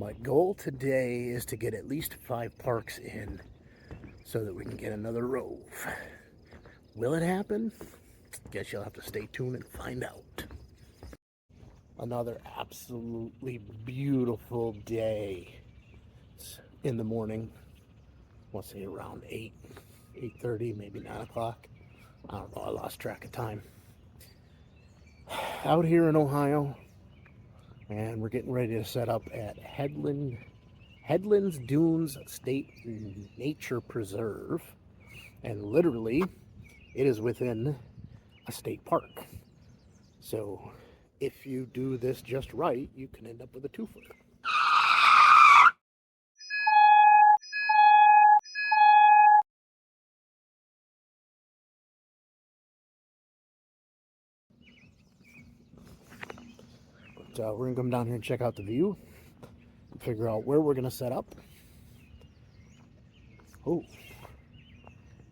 My goal today is to get at least 5 parks in so that we can get another Rove. Will it happen? Guess you'll have to stay tuned and find out. Another absolutely beautiful day. It's in the morning. I'll say around 8:30, maybe 9 o'clock. I don't know, I lost track of time. Out here in Ohio, and we're getting ready to set up at Headlands Dunes State Nature Preserve. And literally, it is within a state park. So if you do this just right, you can end up with a twofer. But we're gonna come down here and check out the view, and figure out where we're gonna set up. Oh,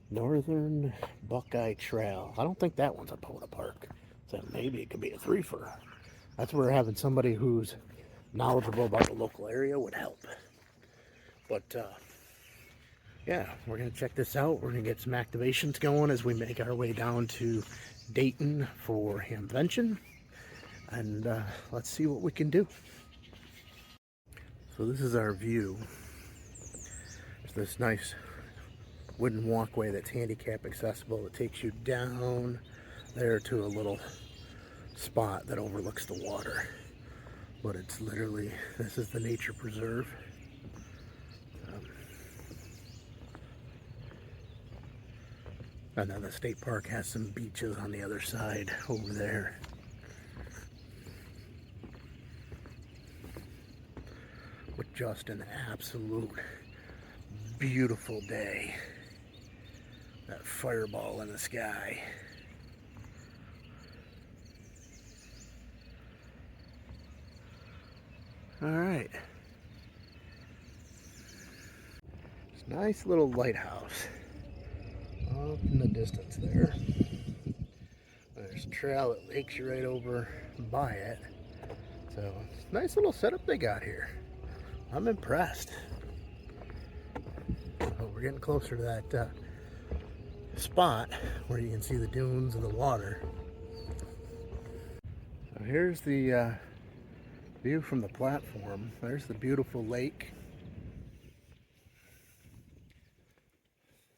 Northern Buckeye Trail. I don't think that one's a POTA park. So maybe it could be a threefer. That's where having somebody who's knowledgeable about the local area would help. But yeah, we're gonna check this out. We're gonna get some activations going as we make our way down to Dayton for Hamvention. And let's see what we can do. So this is our view. There's this nice wooden walkway that's handicap accessible. It takes you down there to a little spot that overlooks the water. But it's literally, this is the nature preserve. And then the state park has some beaches on the other side over there. With just an absolute beautiful day. That fireball in the sky. All right. It's a nice little lighthouse up in the distance there. There's a trail that takes you right over by it. So, nice little setup they got here. I'm impressed. Oh, we're getting closer to that spot where you can see the dunes and the water. So here's the view from the platform. There's the beautiful lake.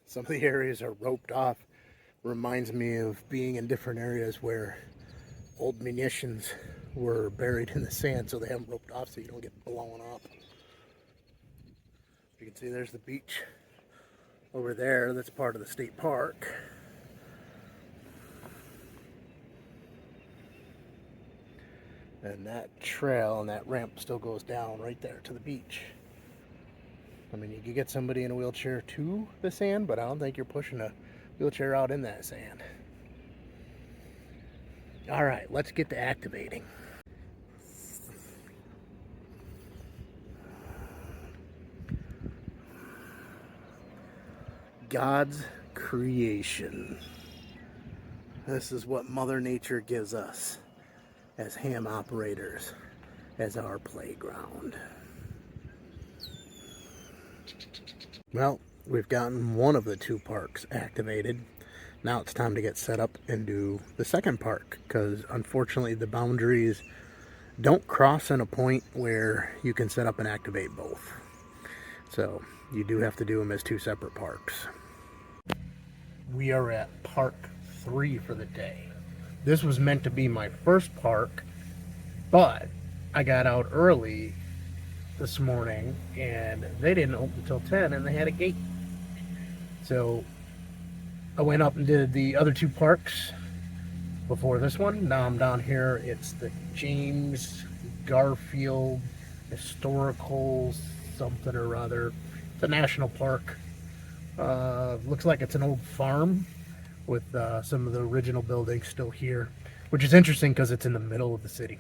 Some of the areas are roped off. Reminds me of being in different areas where old munitions were buried in the sand, so they have them roped off so you don't get blown up. You can see there's the beach over there. That's part of the state park. And that trail and that ramp still goes down right there to the beach. I mean, you could get somebody in a wheelchair to the sand, but I don't think you're pushing a wheelchair out in that sand. All right, let's get to activating. God's creation. This is what Mother Nature gives us as ham operators, as our playground. Well, we've gotten one of the 2 parks activated. Now it's time to get set up and do the second park, because unfortunately the boundaries don't cross in a point where you can set up and activate both. So you do have to do them as 2 separate parks. We are at Park 3 for the day. This was meant to be my first park, but I got out early this morning and they didn't open until 10 and they had a gate. So I went up and did the other 2 parks before this one. Now I'm down here. It's the James Garfield Historical something or other. It's a national park. Looks like it's an old farm with some of the original buildings still here, which is interesting because it's in the middle of the city.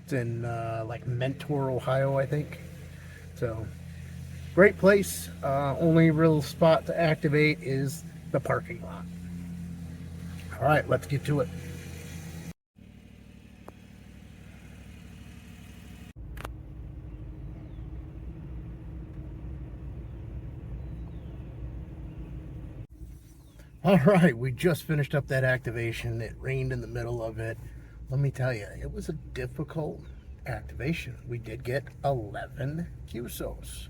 It's in like Mentor, Ohio, I think. So great place. Only real spot to activate is the parking lot. All right, let's get to it. All right, we just finished up that activation. It rained in the middle of it. Let me tell you, it was a difficult activation. We did get 11 QSOs.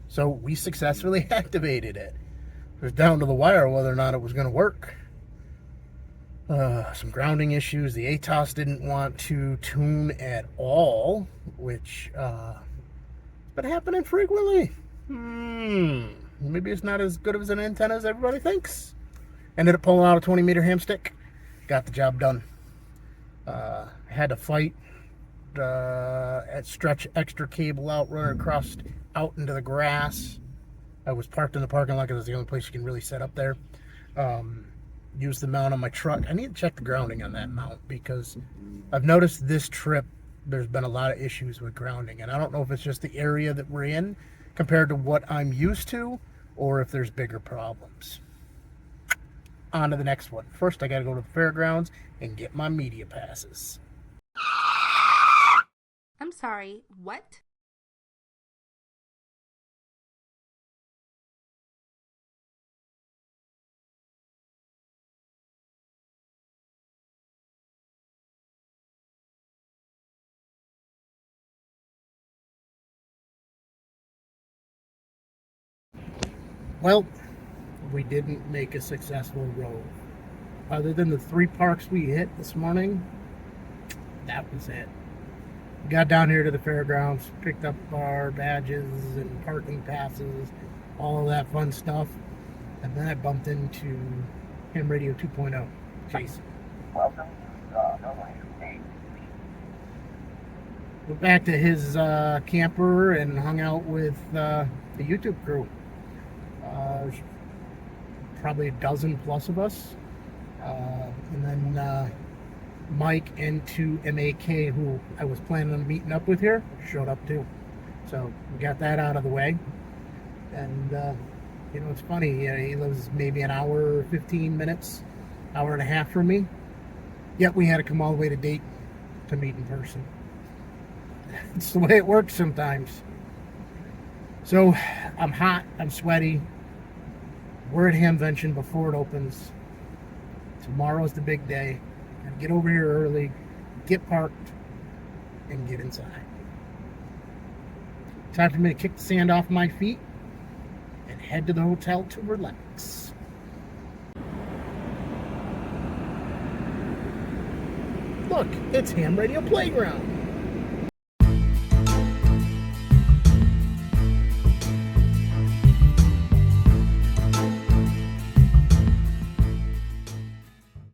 So we successfully activated it. It was down to the wire whether or not it was going to work. Some grounding issues. The ATOS didn't want to tune at all, which has been happening frequently. Maybe it's not as good of an antenna as everybody thinks. Ended up pulling out a 20-meter ham stick. Got the job done. Had to fight, stretch extra cable out, run it across out into the grass. I was parked in the parking lot because it's the only place you can really set up there. Use the mount on my truck. I need to check the grounding on that mount because I've noticed this trip there's been a lot of issues with grounding, and I don't know if it's just the area that we're in compared to what I'm used to or if there's bigger problems. On to the next one. First, I got to go to the fairgrounds and get my media passes. I'm sorry, what? Well, we didn't make a successful rove. Other than the 3 parks we hit this morning, that was it. We got down here to the fairgrounds, picked up our badges and parking passes, all of that fun stuff, and then I bumped into Ham Radio 2.0, Jason. Welcome to Went back to his camper and hung out with the YouTube crew. There's probably a dozen plus of us. And then Mike and 2MAK, who I was planning on meeting up with here, showed up too. So we got that out of the way. And, you know, it's funny. He lives maybe an hour, 15 minutes, hour and a half from me. Yet we had to come all the way to Dayton to meet in person. It's the way it works sometimes. So I'm hot, I'm sweaty. We're at Hamvention before it opens. Tomorrow's the big day. Gotta get over here early, get parked, and get inside. Time for me to kick the sand off my feet and head to the hotel to relax. Look, it's Ham Radio Playground.